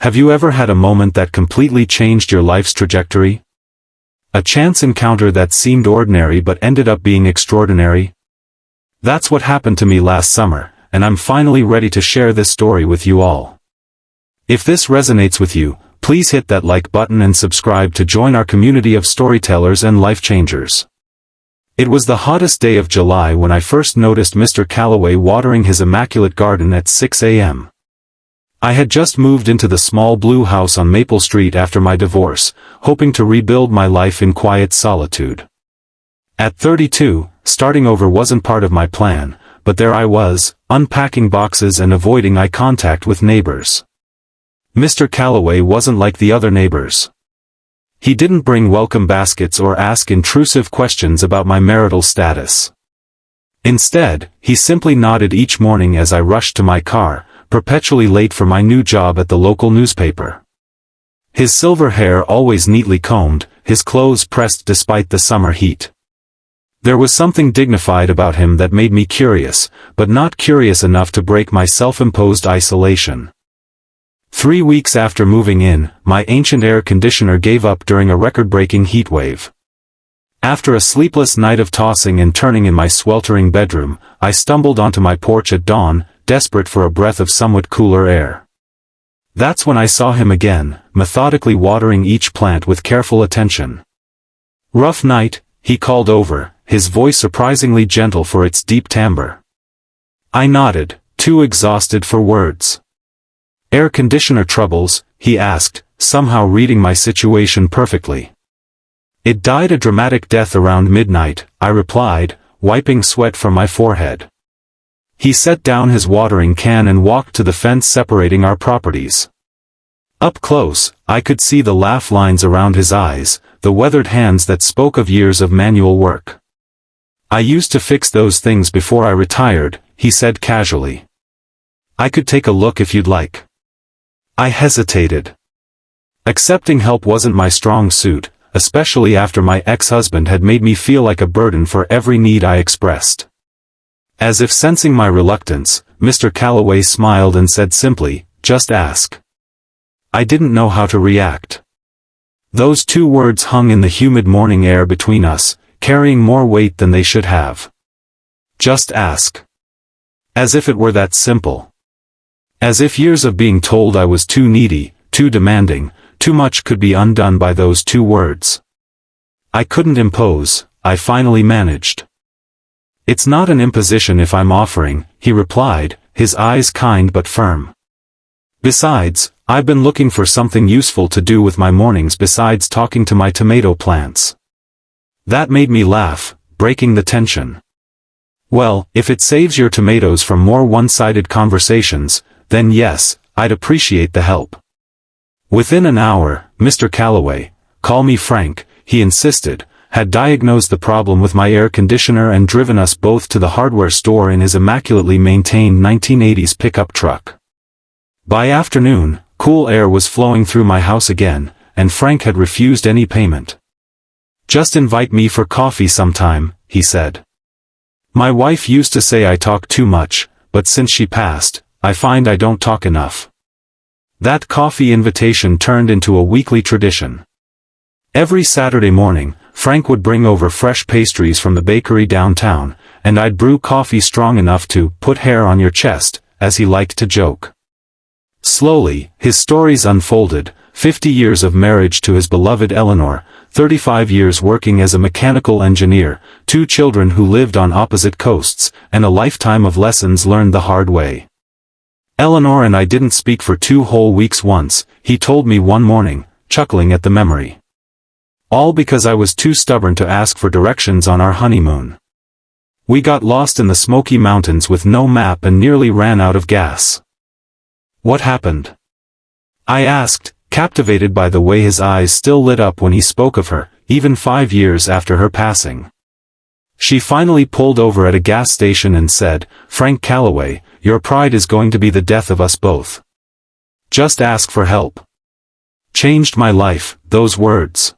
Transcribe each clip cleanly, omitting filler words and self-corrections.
Have you ever had a moment that completely changed your life's trajectory? A chance encounter that seemed ordinary but ended up being extraordinary? That's what happened to me last summer, and I'm finally ready to share this story with you all. If this resonates with you, please hit that like button and subscribe to join our community of storytellers and life changers. It was the hottest day of July when I first noticed Mr. Calloway watering his immaculate garden at 6 a.m. I had just moved into the small blue house on Maple Street after my divorce, hoping to rebuild my life in quiet solitude. At 32, starting over wasn't part of my plan, but there I was, unpacking boxes and avoiding eye contact with neighbors. Mr. Calloway wasn't like the other neighbors. He didn't bring welcome baskets or ask intrusive questions about my marital status. Instead, he simply nodded each morning as I rushed to my car, perpetually late for my new job at the local newspaper. His silver hair always neatly combed, his clothes pressed despite the summer heat. There was something dignified about him that made me curious, but not curious enough to break my self-imposed isolation. 3 weeks after moving in, my ancient air conditioner gave up during a record-breaking heat wave. After a sleepless night of tossing and turning in my sweltering bedroom, I stumbled onto my porch at dawn, desperate for a breath of somewhat cooler air. That's when I saw him again, methodically watering each plant with careful attention. "Rough night," he called over, his voice surprisingly gentle for its deep timbre. I nodded, too exhausted for words. "Air conditioner troubles?" he asked, somehow reading my situation perfectly. "It died a dramatic death around midnight," I replied, wiping sweat from my forehead. He set down his watering can and walked to the fence separating our properties. Up close, I could see the laugh lines around his eyes, the weathered hands that spoke of years of manual work. "I used to fix those things before I retired," he said casually. "I could take a look if you'd like." I hesitated. Accepting help wasn't my strong suit, especially after my ex-husband had made me feel like a burden for every need I expressed. As if sensing my reluctance, Mr. Calloway smiled and said simply, "Just ask." I didn't know how to react. Those two words hung in the humid morning air between us, carrying more weight than they should have. Just ask. As if it were that simple. As if years of being told I was too needy, too demanding, too much could be undone by those two words. I couldn't impose, I finally managed. "It's not an imposition if I'm offering," he replied, his eyes kind but firm. "Besides, I've been looking for something useful to do with my mornings besides talking to my tomato plants." That made me laugh, breaking the tension. "Well, if it saves your tomatoes from more one-sided conversations, then yes, I'd appreciate the help." Within an hour, Mr. Calloway, call me Frank, he insisted, had diagnosed the problem with my air conditioner and driven us both to the hardware store in his immaculately maintained 1980s pickup truck. By afternoon, cool air was flowing through my house again, and Frank had refused any payment. "Just invite me for coffee sometime," he said. "My wife used to say I talk too much, but since she passed, I find I don't talk enough." That coffee invitation turned into a weekly tradition. Every Saturday morning, Frank would bring over fresh pastries from the bakery downtown, and I'd brew coffee strong enough to "put hair on your chest," as he liked to joke. Slowly, his stories unfolded: 50 years of marriage to his beloved Eleanor, 35 years working as a mechanical engineer, 2 children who lived on opposite coasts, and a lifetime of lessons learned the hard way. "Eleanor and I didn't speak for 2 whole weeks once," he told me one morning, chuckling at the memory. "All because I was too stubborn to ask for directions on our honeymoon. We got lost in the Smoky Mountains with no map and nearly ran out of gas." "What happened?" I asked, captivated by the way his eyes still lit up when he spoke of her, even 5 years after her passing. She finally pulled over at a gas station and said, "Frank Calloway, your pride is going to be the death of us both. Just ask for help." Changed my life, those words.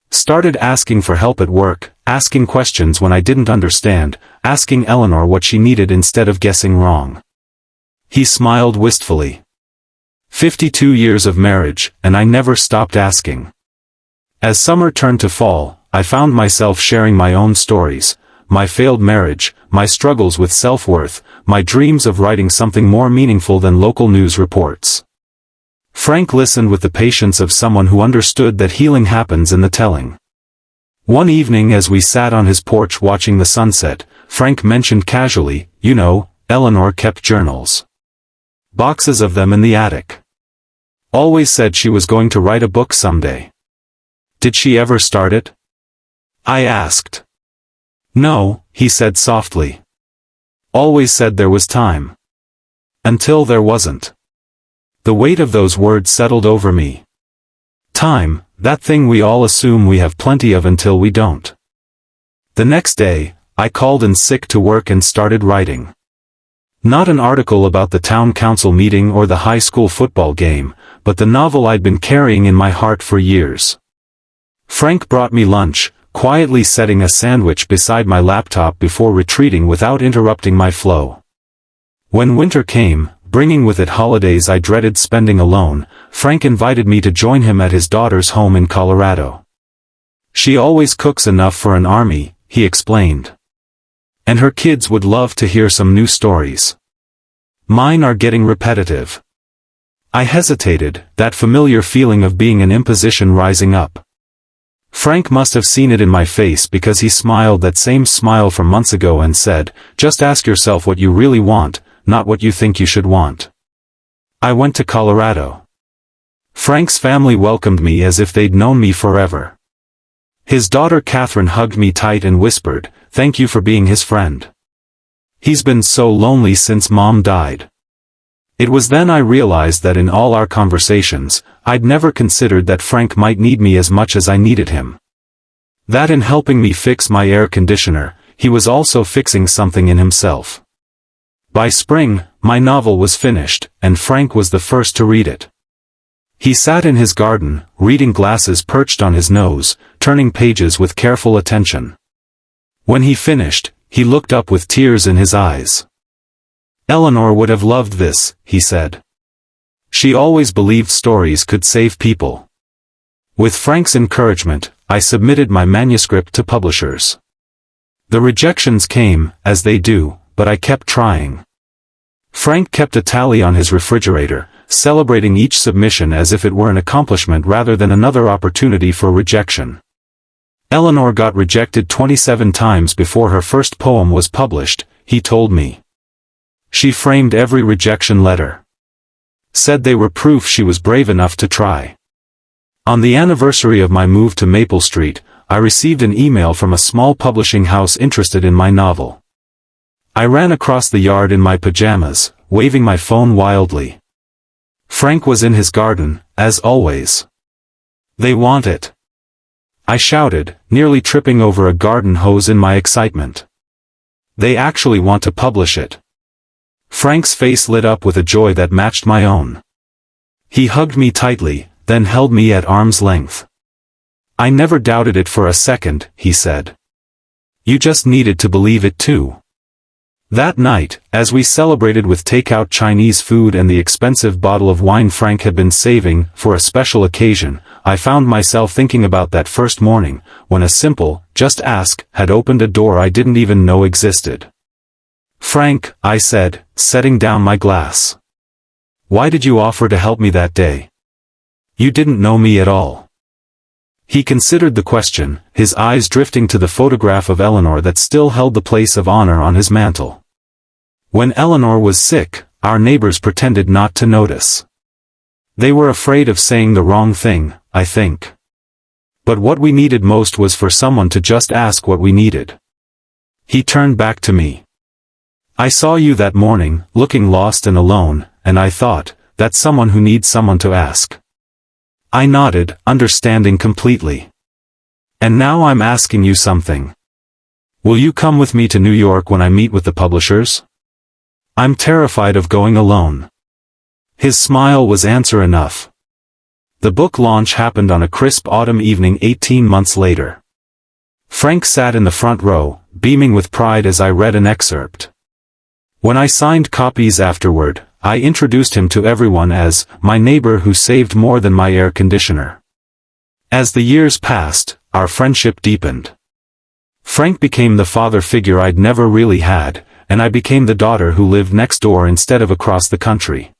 Started asking for help at work, asking questions when I didn't understand, asking Eleanor what she needed instead of guessing wrong. He smiled wistfully. 52 years of marriage, and I never stopped asking. As summer turned to fall, I found myself sharing my own stories, my failed marriage, my struggles with self-worth, my dreams of writing something more meaningful than local news reports. Frank listened with the patience of someone who understood that healing happens in the telling. One evening as we sat on his porch watching the sunset, Frank mentioned casually, "You know, Eleanor kept journals. Boxes of them in the attic. Always said she was going to write a book someday. Did she ever start it?" I asked. "No," he said softly. "Always said there was time. Until there wasn't." The weight of those words settled over me. Time, that thing we all assume we have plenty of until we don't. The next day, I called in sick to work and started writing. Not an article about the town council meeting or the high school football game, but the novel I'd been carrying in my heart for years. Frank brought me lunch, quietly setting a sandwich beside my laptop before retreating without interrupting my flow. When winter came, bringing with it holidays I dreaded spending alone, Frank invited me to join him at his daughter's home in Colorado. "She always cooks enough for an army," he explained. "And her kids would love to hear some new stories. Mine are getting repetitive." I hesitated, that familiar feeling of being an imposition rising up. Frank must have seen it in my face because he smiled that same smile from months ago and said, "Just ask yourself what you really want, not what you think you should want." I went to Colorado. Frank's family welcomed me as if they'd known me forever. His daughter Catherine hugged me tight and whispered, "Thank you for being his friend. He's been so lonely since Mom died." It was then I realized that in all our conversations, I'd never considered that Frank might need me as much as I needed him. That in helping me fix my air conditioner, he was also fixing something in himself. By spring, my novel was finished, and Frank was the first to read it. He sat in his garden, reading glasses perched on his nose, turning pages with careful attention. When he finished, he looked up with tears in his eyes. "Eleanor would have loved this," he said. "She always believed stories could save people." With Frank's encouragement, I submitted my manuscript to publishers. The rejections came, as they do, but I kept trying. Frank kept a tally on his refrigerator, celebrating each submission as if it were an accomplishment rather than another opportunity for rejection. Eleanor got rejected 27 times before her first poem was published, he told me. She framed every rejection letter. Said they were proof she was brave enough to try. On the anniversary of my move to Maple Street, I received an email from a small publishing house interested in my novel. I ran across the yard in my pajamas, waving my phone wildly. Frank was in his garden, as always. "They want it," I shouted, nearly tripping over a garden hose in my excitement. "They actually want to publish it." Frank's face lit up with a joy that matched my own. He hugged me tightly, then held me at arm's length. "I never doubted it for a second," he said. "You just needed to believe it too." That night, as we celebrated with takeout Chinese food and the expensive bottle of wine Frank had been saving for a special occasion, I found myself thinking about that first morning, when a simple, "Just ask," had opened a door I didn't even know existed. "Frank," I said, setting down my glass. "Why did you offer to help me that day? You didn't know me at all." He considered the question, his eyes drifting to the photograph of Eleanor that still held the place of honor on his mantel. "When Eleanor was sick, our neighbors pretended not to notice. They were afraid of saying the wrong thing, I think. But what we needed most was for someone to just ask what we needed." He turned back to me. "I saw you that morning, looking lost and alone, and I thought, that's someone who needs someone to ask." I nodded, understanding completely. "And now I'm asking you something. Will you come with me to New York when I meet with the publishers? I'm terrified of going alone." His smile was answer enough. The book launch happened on a crisp autumn evening 18 months later. Frank sat in the front row, beaming with pride as I read an excerpt. When I signed copies afterward, I introduced him to everyone as my neighbor who saved more than my air conditioner. As the years passed, our friendship deepened. Frank became the father figure I'd never really had, and I became the daughter who lived next door instead of across the country.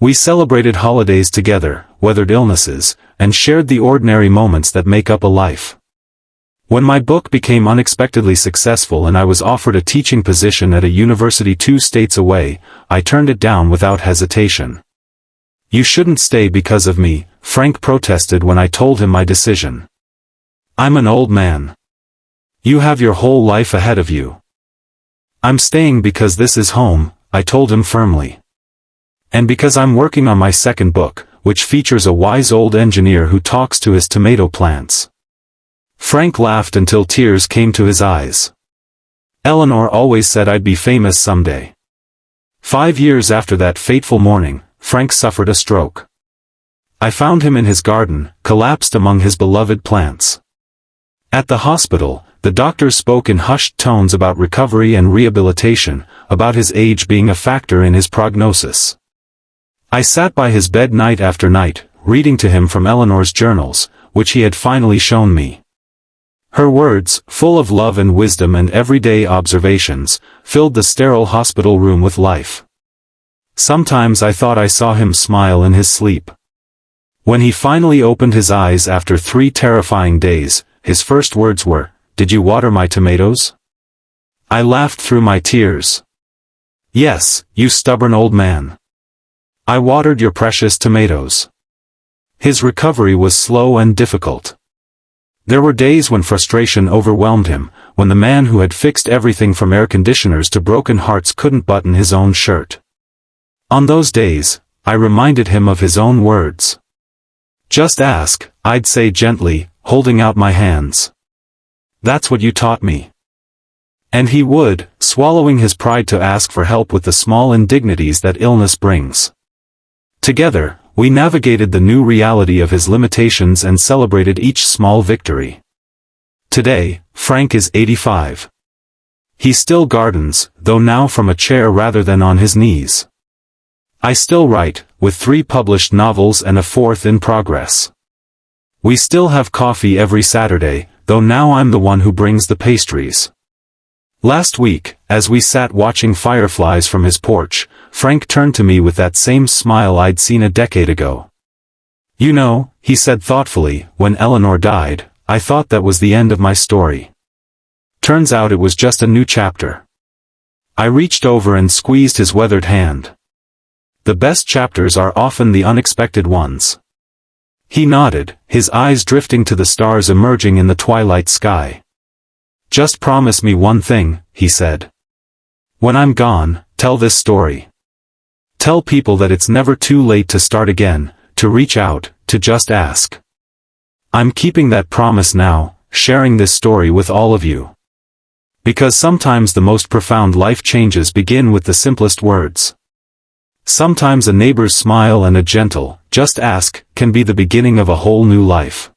We celebrated holidays together, weathered illnesses, and shared the ordinary moments that make up a life. When my book became unexpectedly successful and I was offered a teaching position at a university 2 states away, I turned it down without hesitation. "You shouldn't stay because of me," Frank protested when I told him my decision. "I'm an old man. You have your whole life ahead of you." "I'm staying because this is home," I told him firmly. "And because I'm working on my second book, which features a wise old engineer who talks to his tomato plants." Frank laughed until tears came to his eyes. "Eleanor always said I'd be famous someday." 5 years after that fateful morning, Frank suffered a stroke. I found him in his garden, collapsed among his beloved plants. At the hospital, the doctors spoke in hushed tones about recovery and rehabilitation, about his age being a factor in his prognosis. I sat by his bed night after night, reading to him from Eleanor's journals, which he had finally shown me. Her words, full of love and wisdom and everyday observations, filled the sterile hospital room with life. Sometimes I thought I saw him smile in his sleep. When he finally opened his eyes after 3 terrifying days, his first words were, "Did you water my tomatoes?" I laughed through my tears. "Yes, you stubborn old man. I watered your precious tomatoes." His recovery was slow and difficult. There were days when frustration overwhelmed him, when the man who had fixed everything from air conditioners to broken hearts couldn't button his own shirt. On those days, I reminded him of his own words. "Just ask," I'd say gently, holding out my hands. "That's what you taught me." And he would, swallowing his pride to ask for help with the small indignities that illness brings. Together, we navigated the new reality of his limitations and celebrated each small victory. Today, Frank is 85. He still gardens, though now from a chair rather than on his knees. I still write, with 3 published novels and a 4th in progress. We still have coffee every Saturday, though now I'm the one who brings the pastries. Last week, as we sat watching fireflies from his porch, Frank turned to me with that same smile I'd seen a decade ago. "You know," he said thoughtfully, "when Eleanor died, I thought that was the end of my story. Turns out it was just a new chapter." I reached over and squeezed his weathered hand. "The best chapters are often the unexpected ones." He nodded, his eyes drifting to the stars emerging in the twilight sky. "Just promise me one thing," he said. "When I'm gone, tell this story. Tell people that it's never too late to start again, to reach out, to just ask." I'm keeping that promise now, sharing this story with all of you. Because sometimes the most profound life changes begin with the simplest words. Sometimes a neighbor's smile and a gentle, "Just ask," can be the beginning of a whole new life.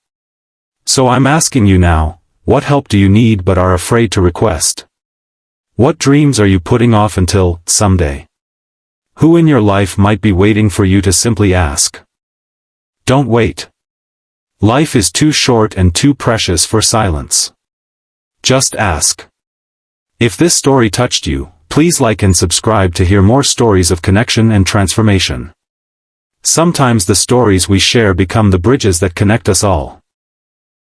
So I'm asking you now, what help do you need but are afraid to request? What dreams are you putting off until someday? Who in your life might be waiting for you to simply ask? Don't wait. Life is too short and too precious for silence. Just ask. If this story touched you, please like and subscribe to hear more stories of connection and transformation. Sometimes the stories we share become the bridges that connect us all.